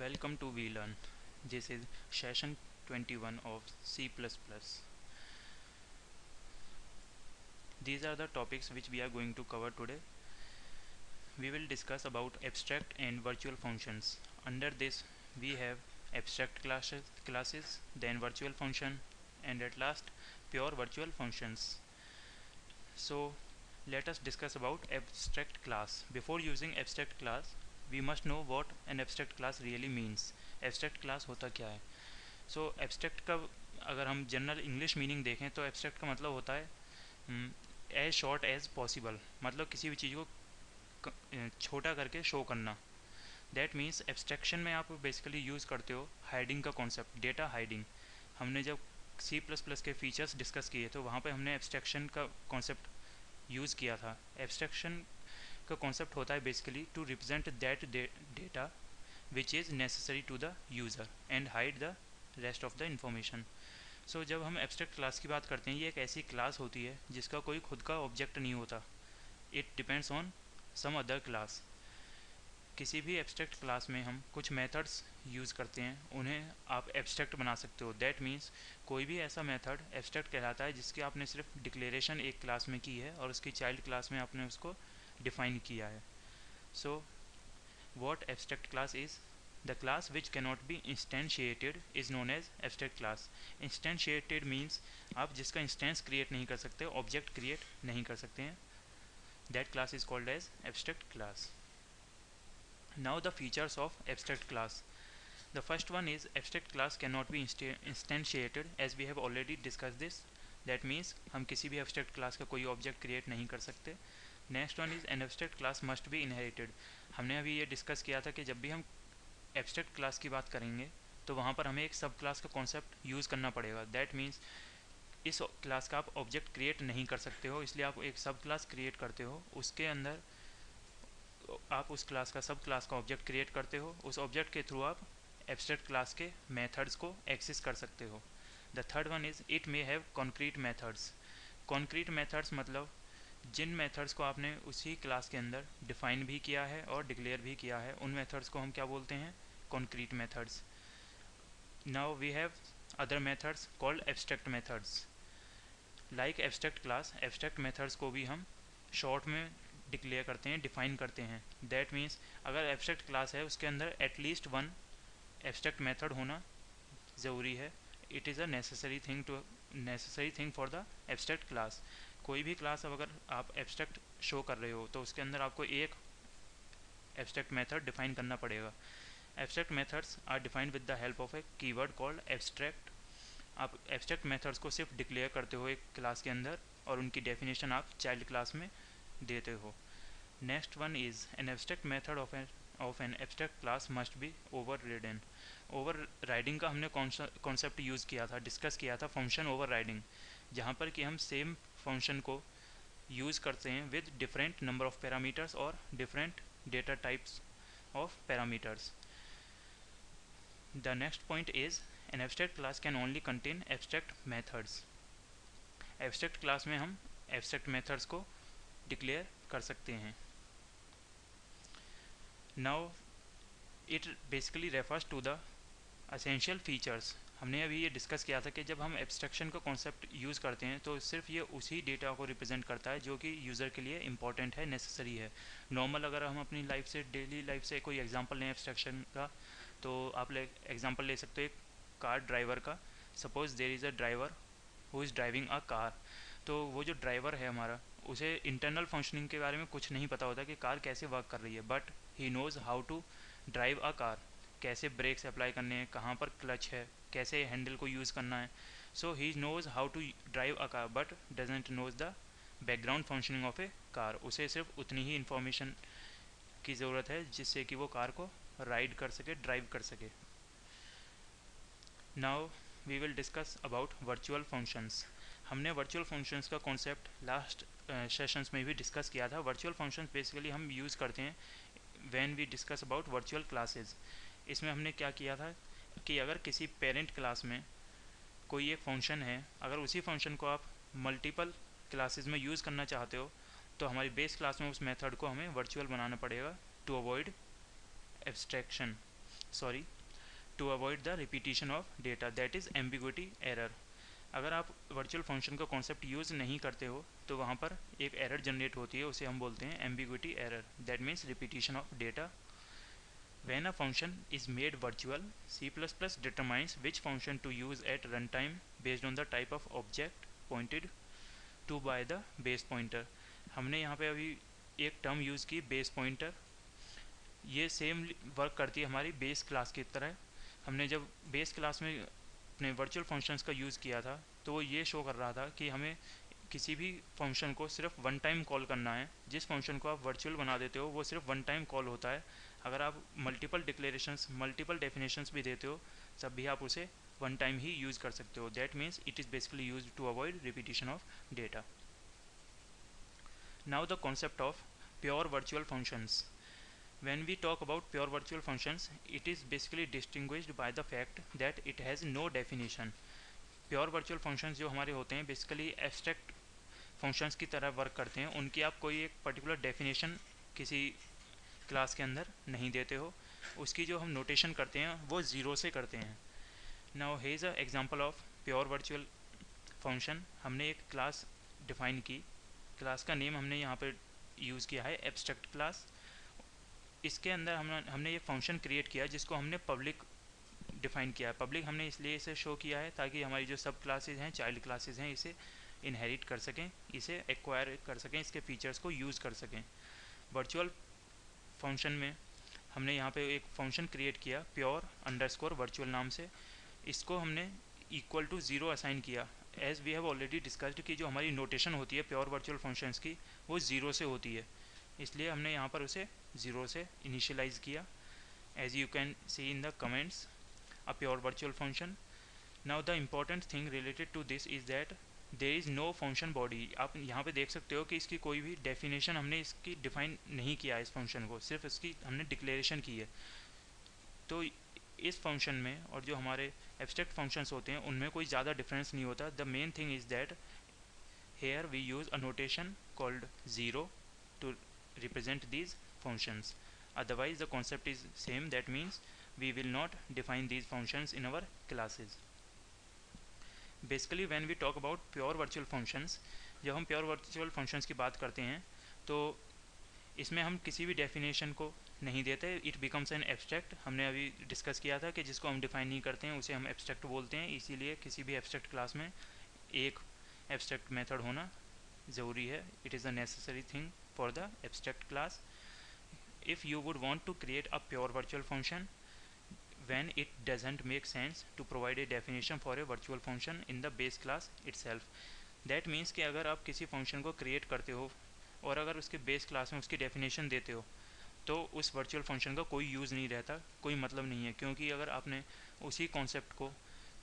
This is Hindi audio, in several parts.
Welcome to VLearn. This is session 21 of C++. These are the topics which we are going to cover today. We will discuss about abstract and virtual functions. Under this we have abstract classes, then virtual function, and at last pure virtual functions. So let us discuss about abstract class. Before using abstract class, we must know what an abstract class really means. Abstract class होता क्या है? सो एब्स्ट्रैक्ट का अगर हम जनरल इंग्लिश मीनिंग देखें तो एब्स्ट्रैक्ट का मतलब होता है एज शॉर्ट एज पॉसिबल, मतलब किसी भी चीज़ को छोटा करके शो करना. दैट मीन्स एब्स्ट्रैक्शन में आप बेसिकली यूज़ करते हो हाइडिंग का कॉन्सेप्ट, डेटा हाइडिंग. हमने जब C++ के फीचर्स डिस्कस किए तो वहाँ पे हमने एब्स्ट्रैक्शन का कॉन्सेप्ट यूज़ किया था. एब्स्ट्रैक्शन का कॉन्सेप्ट होता है basically to represent that data which is necessary to the user and hide the rest of the information. So जब हम एब्स्ट्रैक्ट क्लास की बात करते हैं, ये एक ऐसी क्लास होती है जिसका कोई खुद का ऑब्जेक्ट नहीं होता. It depends on some other class. किसी भी एब्स्ट्रैक्ट क्लास में हम कुछ मेथड्स यूज़ करते हैं, उन्हें आप एब्स्ट्रैक्ट बना सकते हो. दैट मीन्स कोई भी ऐसा मेथड एब्स्ट्रैक्ट कहलाता है जिसकी आपने सिर्फ डिक्लेरेशन एक क्लास में की है और उसकी चाइल्ड क्लास में आपने उसको डिफाइन किया है. So what abstract class is? The class which cannot be instantiated is known as abstract class. Instantiated means आप जिसका इंस्टेंस क्रिएट नहीं कर सकते, ऑब्जेक्ट क्रिएट नहीं कर सकते हैं. That class is called as abstract class. Now the features of abstract class. The first one is abstract class cannot be instantiated, as we have already discussed this. That means हम किसी भी abstract class का कोई ऑब्जेक्ट क्रिएट नहीं कर सकते. Next one is an abstract class must be inherited. हमने अभी ये डिस्कस किया था कि जब भी हम एब्स्ट्रैक्ट क्लास की बात करेंगे तो वहाँ पर हमें एक सब क्लास का कॉन्सेप्ट यूज़ करना पड़ेगा. दैट मीन्स इस क्लास का आप ऑब्जेक्ट क्रिएट नहीं कर सकते हो, इसलिए आप एक सब क्लास क्रिएट करते हो. उसके अंदर आप उस क्लास का सब क्लास का ऑब्जेक्ट क्रिएट करते हो. उस ऑब्जेक्ट के थ्रू आप एब्स्ट्रैक्ट क्लास के मेथड्स को एक्सेस कर सकते हो. The third one is it may have concrete methods. Concrete methods मतलब जिन मेथड्स को आपने उसी क्लास के अंदर डिफाइन भी किया है और डिक्लेयर भी किया है, उन मेथड्स को हम क्या बोलते हैं? concrete methods. Now we have other methods called abstract methods. Like abstract class, abstract methods को भी हम short में डिक्लेयर करते हैं, डिफाइन करते हैं. That means अगर abstract class है उसके अंदर at least one abstract method होना ज़रूरी है. It is a necessary thing for the abstract class. कोई भी क्लास अगर आप abstract शो कर रहे हो तो उसके अंदर आपको एक abstract method डिफाइन करना पड़ेगा. Abstract methods are defined with the help of a keyword called abstract. आप abstract methods को सिर्फ डिक्लेयर करते हो एक क्लास के अंदर और उनकी डेफिनेशन आप चाइल्ड क्लास में देते हो. Next one is an abstract method of an abstract class must be overridden. Overriding का हमने कॉन्सेप्ट यूज़ किया था, डिस्कस किया था फंक्शन ओवरराइडिंग, जहाँ पर कि हम सेम फंक्शन को यूज़ करते हैं with different number of parameters और different data types of parameters. The next point is an abstract class can only contain abstract methods. Abstract class में हम abstract methods को declare कर सकते हैं. Now it basically refers to the essential features. हमने अभी ये डिस्कस किया था कि जब हम एब्स्ट्रैक्शन का कॉन्सेप्ट यूज़ करते हैं तो सिर्फ ये उसी डेटा को रिप्रेजेंट करता है जो कि यूज़र के लिए इंपॉर्टेंट है, नेसेसरी है. नॉर्मल अगर हम अपनी लाइफ से, डेली लाइफ से कोई एग्जांपल लें एब्स्ट्रैक्शन का, तो आप एग्जांपल ले सकते हो एक कार ड्राइवर का. Suppose there is a driver who is driving a car. तो वो जो ड्राइवर है हमारा, उसे इंटरनल फंक्शनिंग के बारे में कुछ नहीं पता होता कि कार कैसे वर्क कर रही है, but he knows how to drive a car. कैसे ब्रेक्स अप्लाई करने हैं, कहाँ पर क्लच है, कैसे हैंडल को यूज़ करना है. So he knows how to drive a car but doesn't knows the background functioning of a car. उसे सिर्फ उतनी ही इन्फॉर्मेशन की ज़रूरत है जिससे कि वो कार को राइड कर सके, ड्राइव कर सके. Now we will discuss about virtual functions. हमने वर्चुअल फंक्शंस का कॉन्सेप्ट लास्ट सेशंस में भी डिस्कस किया था. वर्चुअल फंक्शंस बेसिकली हम यूज़ करते हैं when we discuss about virtual classes. इसमें हमने क्या किया था कि अगर किसी पेरेंट क्लास में कोई एक फंक्शन है, अगर उसी फंक्शन को आप मल्टीपल क्लासेस में यूज़ करना चाहते हो तो हमारी बेस क्लास में उस मेथड को हमें वर्चुअल बनाना पड़ेगा to avoid abstraction. Sorry, to avoid the repetition of data, that is ambiguity error. अगर आप वर्चुअल फंक्शन का कॉन्सेप्ट यूज़ नहीं करते हो तो वहाँ पर एक एरर जनरेट होती है, उसे हम बोलते हैं ambiguity error, that means repetition of data. When a function is made virtual, C++ determines which function to use at runtime based on the type of object pointed to by the base pointer। हमने यहाँ पे अभी एक टर्म यूज़ की बेस पॉइंटर, ये सेम वर्क करती है हमारी बेस क्लास की तरह। हमने जब बेस क्लास में अपने वर्चुअल फंक्शंस का यूज़ किया था तो वो ये शो कर रहा था कि हमें किसी भी फंक्शन को सिर्फ वन टाइम कॉल करना है। जिस फंक्शन को आप वर्चुअल बना देते हो वो सिर्फ वन टाइम कॉल होता है। अगर आप मल्टीपल डिक्लेरेशंस, मल्टीपल डेफिनेशंस भी देते हो तब भी आप उसे वन टाइम ही यूज़ कर सकते हो। That means it is basically use to avoid repetition of data. Now the concept of pure virtual functions. When we talk about pure virtual functions, it is basically distinguished by the fact that it has no definition। Pure virtual functions जो हमारे होते हैं बेसिकली एब्स्ट्रैक्ट फंक्शंस की तरह वर्क करते हैं। उनकी आप कोई एक पर्टिकुलर डेफिनेशन किसी क्लास के अंदर नहीं देते हो, उसकी जो हम नोटेशन करते हैं वो ज़ीरो से करते हैं। Now here is a example of pure virtual function. हमने एक क्लास डिफाइन की, क्लास का नेम हमने यहाँ पर यूज़ किया है एब्स्ट्रैक्ट क्लास। इसके अंदर हमने ये फंक्शन क्रिएट किया जिसको हमने पब्लिक डिफाइन किया है। पब्लिक हमने इसलिए इसे शो किया है ताकि हमारी जो सब क्लासेज हैं, चाइल्ड क्लासेज हैं, इसे इनहेरिट कर सकें, इसे एक्वायर कर सकें, इसके फीचर्स को यूज़ कर सकें। वर्चुअल फंक्शन में हमने यहाँ पे एक फंक्शन क्रिएट किया प्योर अंडरस्कोर वर्चुअल नाम से। इसको हमने इक्वल टू ज़ीरो असाइन किया। As we have already discussed कि जो हमारी नोटेशन होती है प्योर वर्चुअल फंक्शंस की वो ज़ीरो से होती है, इसलिए हमने यहाँ पर उसे ज़ीरो से इनिशियलाइज किया। As you can see in the comments a pure virtual function। Now the important thing related to this is that there is no function body। आप यहाँ पे देख सकते हो कि इसकी कोई भी डेफिनेशन हमने इसकी डिफाइन नहीं किया है इस फंक्शन को, सिर्फ इसकी हमने डिक्लेरेशन की है। तो इस फंक्शन में और जो हमारे एब्स्ट्रैक्ट फंक्शंस होते हैं उनमें कोई ज़्यादा डिफरेंस नहीं होता। The main thing is that here we use a notation called zero to represent these functions, otherwise the concept is same, that means we will not define these functions in our classes। basically when we talk about pure virtual functions, जब हम pure virtual functions की बात करते हैं तो इसमें हम किसी भी डेफिनेशन को नहीं देते, इट बिकम्स एन एब्स्ट्रैक्ट। हमने अभी डिस्कस किया था कि जिसको हम डिफाइन नहीं करते हैं उसे हम एब्स्ट्रैक्ट बोलते हैं। इसीलिए किसी भी एब्स्ट्रैक्ट क्लास में एक एब्स्ट्रैक्ट मेथड होना ज़रूरी है। It is a necessary thing for the abstract class। if you would want to create a pure virtual function when it doesn't make sense to provide a definition for a virtual function in the base class itself, that means कि अगर आप किसी फंक्शन को क्रिएट करते हो और अगर उसके बेस क्लास में उसकी डेफिनेशन देते हो तो उस वर्चुअल फंक्शन का कोई यूज़ नहीं रहता, कोई मतलब नहीं है। क्योंकि अगर आपने उसी कॉन्सेप्ट को,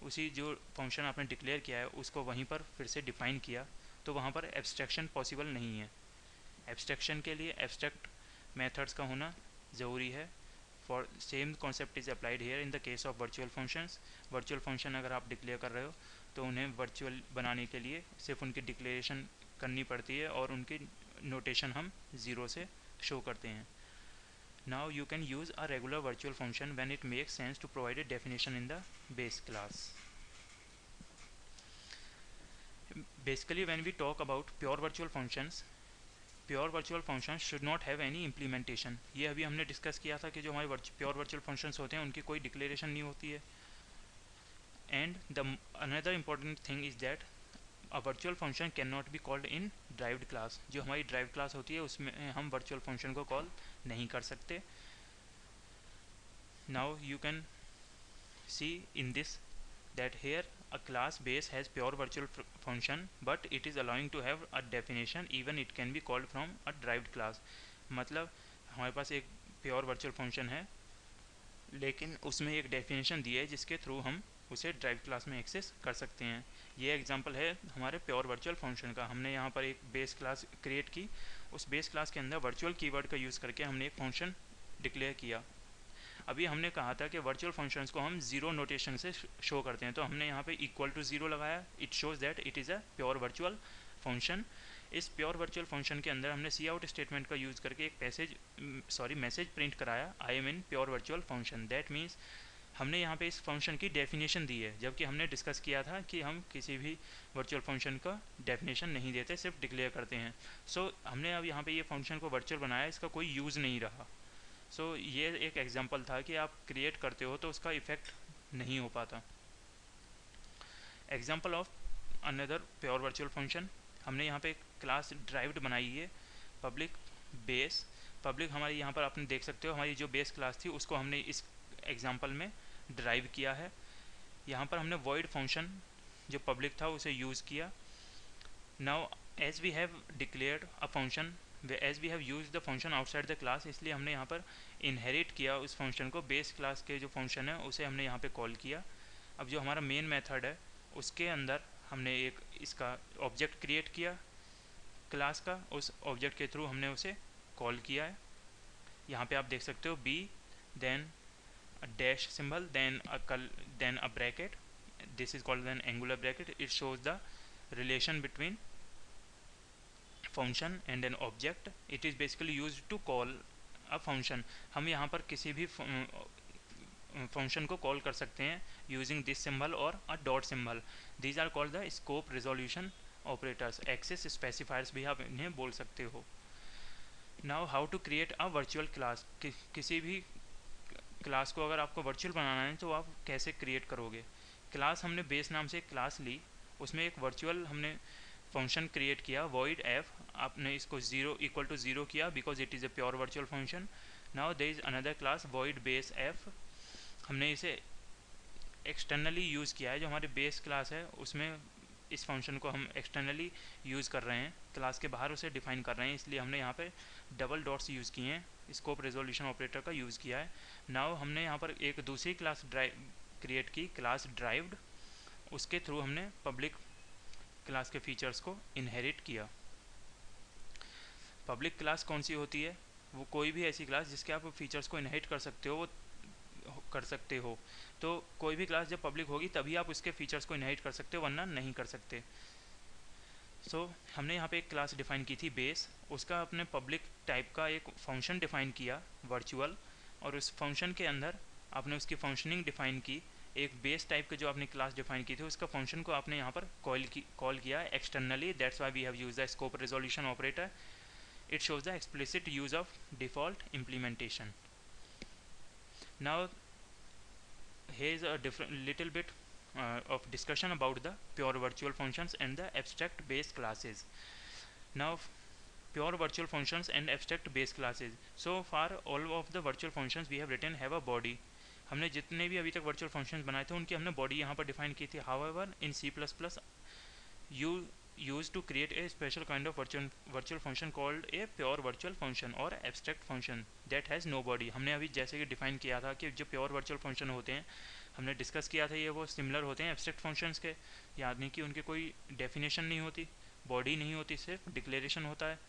उसी जो फंक्शन आपने डिक्लेयर किया है उसको वहीं पर फिर से डिफ़ाइन किया तो वहाँ पर एब्स्ट्रैक्शन पॉसिबल नहीं है। एब्स्ट्रैक्शन के लिए एब्स्ट्रैक्ट मेथड्स का होना ज़रूरी है। For same concept is applied here in the case of virtual functions. Virtual function अगर आप डिक्लेयर कर रहे हो तो उन्हें वर्चुअल बनाने के लिए सिर्फ उनकी डिक्लेरेशन करनी पड़ती है और उनकी नोटेशन हम ज़ीरो से शो करते हैं। Now you can use a regular virtual function when it makes sense to provide a definition in the base class. Basically when we talk about pure virtual functions, pure virtual function should not have any implementation. ये अभी हमने डिस्कस किया था कि जो हमारे प्योर वर्चुअल फंक्शंस होते हैं उनकी कोई डिक्लेरेशन नहीं होती है। And the another important thing is that a virtual function can not be called in derived class. जो हमारी ड्राइव क्लास होती है उसमें हम वर्चुअल फंक्शन को कॉल नहीं कर सकते। Now you can see in this that here a class base has pure virtual function but it is allowing to have a definition even it can be called from a derived class। मतलब हमारे पास एक प्योर वर्चुअल फंक्शन है लेकिन उसमें एक डेफिनेशन दी है जिसके थ्रू हम उसे ड्राइव क्लास में एक्सेस कर सकते हैं। ये एग्जांपल है हमारे प्योर वर्चुअल फंक्शन का। हमने यहाँ पर एक बेस क्लास क्रिएट की, उस बेस क्लास के अंदर वर्चुअल कीवर्ड का यूज़ करके हमने एक फंक्शन डिक्लेयर किया। अभी हमने कहा था कि वर्चुअल फंक्शंस को हम ज़ीरो नोटेशन से शो करते हैं, तो हमने यहाँ पे इक्वल टू ज़ीरो लगाया। It shows that it is a pure virtual function. इस प्योर वर्चुअल फंक्शन के अंदर हमने सी आउट स्टेटमेंट का यूज़ करके एक मैसेज प्रिंट कराया, I am in pure virtual function. That means हमने यहाँ पे इस फंक्शन की डेफिनेशन दी है, जबकि हमने डिस्कस किया था कि हम किसी भी वर्चुअल फंक्शन का डेफिनेशन नहीं देते, सिर्फ डिक्लेयर करते हैं। सो हमने अब यहाँ पे ये फंक्शन को वर्चुअल बनाया, इसका कोई यूज़ नहीं रहा। सो ये एक एग्जांपल था कि आप क्रिएट करते हो तो उसका इफेक्ट नहीं हो पाता। Example of another pure virtual function, हमने यहाँ पे क्लास ड्राइव्ड बनाई है पब्लिक बेस। पब्लिक हमारी यहाँ पर आपने देख सकते हो, हमारी जो बेस क्लास थी उसको हमने इस एग्जांपल में ड्राइव किया है। यहाँ पर हमने void फंक्शन जो पब्लिक था उसे यूज़ किया। Now as we have declared a function, as we have use the function outside the class, इसलिए हमने यहाँ पर इनहेरिट किया उस फंक्शन को, बेस क्लास के जो फंक्शन है उसे हमने यहाँ पे कॉल किया। अब जो हमारा मेन मेथड है उसके अंदर हमने एक इसका ऑब्जेक्ट क्रिएट किया क्लास का, उस ऑब्जेक्ट के थ्रू हमने उसे कॉल किया है। यहाँ पे आप देख सकते हो B, then a dash symbol, then a bracket. This is called an angular bracket. It shows the relation between function and an object. It is basically used to call a function. हम यहाँ पर किसी भी फंक्शन को कॉल कर सकते हैं यूजिंग दिस सिंबल और a dot symbol. These are called the scope resolution operators, access specifiers भी आप इन्हें बोल सकते हो। Now how to create a virtual class, किसी भी क्लास को अगर आपको वर्चुअल बनाना है तो आप कैसे क्रिएट करोगे। क्लास हमने बेस नाम से एक क्लास ली, उसमें एक वर्चुअल हमने फंक्शन क्रिएट किया void f, आपने इसको 0 इक्वल टू 0 किया because it is a pure virtual function. Now there is another class void base f, हमने इसे एक्सटर्नली यूज़ किया है। जो हमारे बेस क्लास है उसमें इस फंक्शन को हम एक्सटर्नली यूज़ कर रहे हैं, क्लास के बाहर उसे डिफाइन कर रहे हैं, इसलिए हमने यहाँ पे डबल डॉट्स यूज़ किए हैं, स्कोप रेजोल्यूशन ऑपरेटर का यूज़ किया है। नाउ हमने यहाँ पर एक दूसरी क्लास क्रिएट की, क्लास ड्राइव्ड, उसके थ्रू हमने पब्लिक क्लास के फीचर्स को इनहेरिट किया। पब्लिक क्लास कौन सी होती है, वो कोई भी ऐसी क्लास जिसके आप फीचर्स को इनहेरिट कर सकते हो, वो कर सकते हो। तो कोई भी क्लास जब पब्लिक होगी तभी आप उसके फीचर्स को इनहेरिट कर सकते हो, वरना नहीं कर सकते। हमने यहाँ पे एक क्लास डिफाइन की थी बेस, उसका अपने पब्लिक टाइप का एक फंक्शन डिफाइन किया वर्चुअल, और उस फंक्शन के अंदर आपने उसकी फंक्शनिंग डिफाइन की। एक बेस टाइप के जो आपने क्लास डिफाइन की थी उसका फंक्शन को आपने यहाँ पर कॉल किया externally, that's why we have use the scope resolution operator. It shows the explicit use of default implementation. Now here is a little bit of discussion about the pure virtual functions and the abstract base classes. Now pure virtual functions and abstract base classes. So far all of the virtual functions we have written have a body. हमने जितने भी अभी तक वर्चुअल फंक्शंस बनाए थे उनकी हमने बॉडी यहाँ पर डिफाइन की थी। However in C++ you use to create a special kind of virtual function called a pure virtual function or abstract function that has no body. हमने अभी जैसे कि डिफाइन किया था कि जो प्योर वर्चुअल फंक्शन होते हैं, हमने डिस्कस किया था, ये वो सिमिलर होते हैं एब्स्ट्रैक्ट फंक्शंस के, यानी कि उनके कोई डेफिनेशन नहीं होती, बॉडी नहीं होती, सिर्फ डिक्लेरेशन होता है।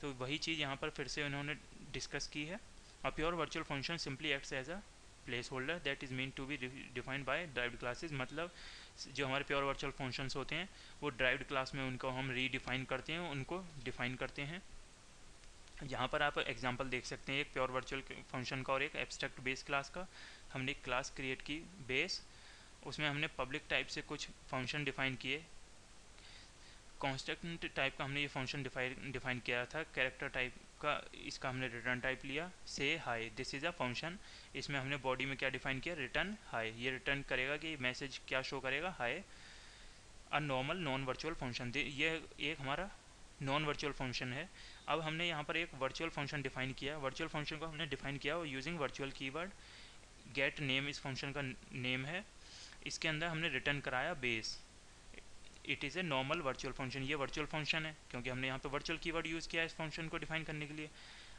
तो वही चीज़ यहाँ पर फिर से उन्होंने डिस्कस की है। A pure virtual function simply acts as a placeholder that is mean to be defined by derived classes. मतलब जो हमारे प्योर वर्चुअल फंक्शंस होते हैं वो ड्राइव्ड क्लास में उनको हम रीडिफाइन करते हैं, उनको डिफाइन करते हैं। यहाँ पर आप एग्जांपल देख सकते हैं एक प्योर वर्चुअल फंक्शन का और एक एब्स्ट्रैक्ट बेस क्लास का। हमने एक क्लास क्रिएट की बेस, उसमें हमने पब्लिक टाइप से कुछ फंक्शन डिफाइन किए। कांस्टेंट टाइप का हमने ये फंक्शन डिफाइन किया था, कैरेक्टर टाइप का इसका हमने रिटर्न टाइप लिया, से high, this is a function. इसमें हमने बॉडी में क्या डिफाइन किया, रिटर्न हाई, ये रिटर्न करेगा कि मैसेज क्या शो करेगा, high. A normal non virtual function, ये एक हमारा नॉन वर्चुअल फंक्शन है। अब हमने यहाँ पर एक वर्चुअल फंक्शन डिफाइन किया, वर्चुअल फंक्शन को हमने डिफाइन किया using virtual keyword. Gate name इस फंक्शन का नेम है, इसके अंदर हमने रिटर्न कराया base. It is a normal virtual function, ये वर्चुअल फंक्शन है क्योंकि हमने यहाँ पे वर्चुअल कीवर्ड यूज़ किया है इस फंक्शन को डिफाइन करने के लिए।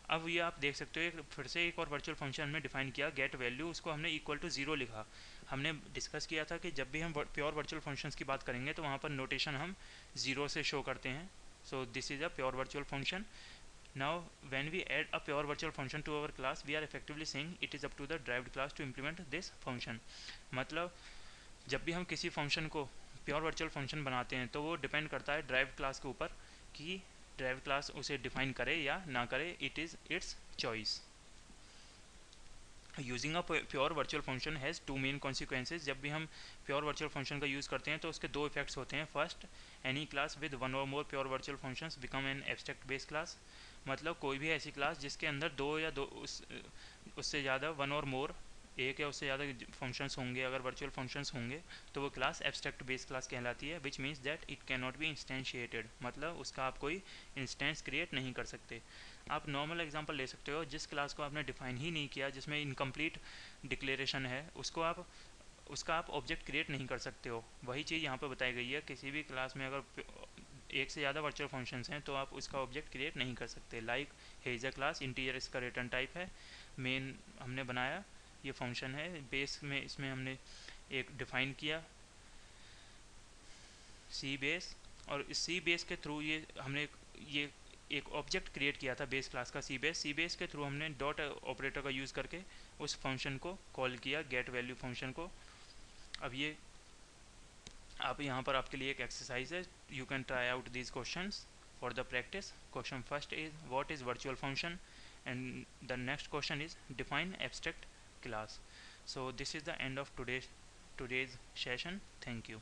अब ये आप देख सकते हो फिर से एक और वर्चुअल फंक्शन हमने डिफाइन किया, गेट वैल्यू, उसको हमने इक्वल टू 0 लिखा। हमने डिस्कस किया था कि जब भी हम प्योर वर्चुअल फंक्शंस की बात करेंगे तो वहाँ पर नोटेशन हम 0 से शो करते हैं। So this is a pure virtual function. Now when we add a pure virtual function to our class we are effectively saying it is up to the derived class to implement this function. मतलब जब भी हम किसी फंक्शन को प्योर वर्चुअल फंक्शन बनाते हैं तो वो डिपेंड करता है ड्राइव क्लास के ऊपर कि ड्राइव क्लास उसे डिफाइन करे या ना करे, it is its choice. Using a pure virtual function has two main consequences. जब भी हम प्योर वर्चुअल फंक्शन का यूज़ करते हैं तो उसके दो इफेक्ट्स होते हैं। First, any class with one और more pure virtual functions become an abstract base class. मतलब कोई भी ऐसी क्लास जिसके अंदर उससे ज़्यादा वन और मोर, एक या उससे ज़्यादा फंक्शंस होंगे, अगर वर्चुअल फंक्शंस होंगे तो वो क्लास एब्स्ट्रैक्ट बेस क्लास कहलाती है। Which means that it can not be instantiated, मतलब उसका आप कोई इंस्टेंस क्रिएट नहीं कर सकते। आप नॉर्मल एग्जांपल ले सकते हो, जिस क्लास को आपने डिफाइन ही नहीं किया, जिसमें इनकम्प्लीट डिक्लेरेशन है, उसका आप ऑब्जेक्ट क्रिएट नहीं कर सकते हो। वही चीज़ यहाँ पर बताई गई है, किसी भी क्लास में अगर एक से ज़्यादा वर्चुअल फंक्शंस हैं तो आप उसका ऑब्जेक्ट क्रिएट नहीं कर सकते। Like has a class, integer इसका रिटर्न टाइप है, मेन हमने बनाया, ये फंक्शन है, बेस में इसमें हमने एक डिफाइन किया सी बेस, और इस सी बेस के थ्रू ये एक ऑब्जेक्ट क्रिएट किया था बेस क्लास का सी बेस के थ्रू हमने डॉट ऑपरेटर का यूज़ करके उस फंक्शन को कॉल किया, गेट वैल्यू फंक्शन को। अब ये आप यहाँ पर आपके लिए एक एक्सरसाइज है, you can try out these questions for the practice. Question first is what is virtual function, and the next question is define abstract class. So this is the end of today's session. Thank you.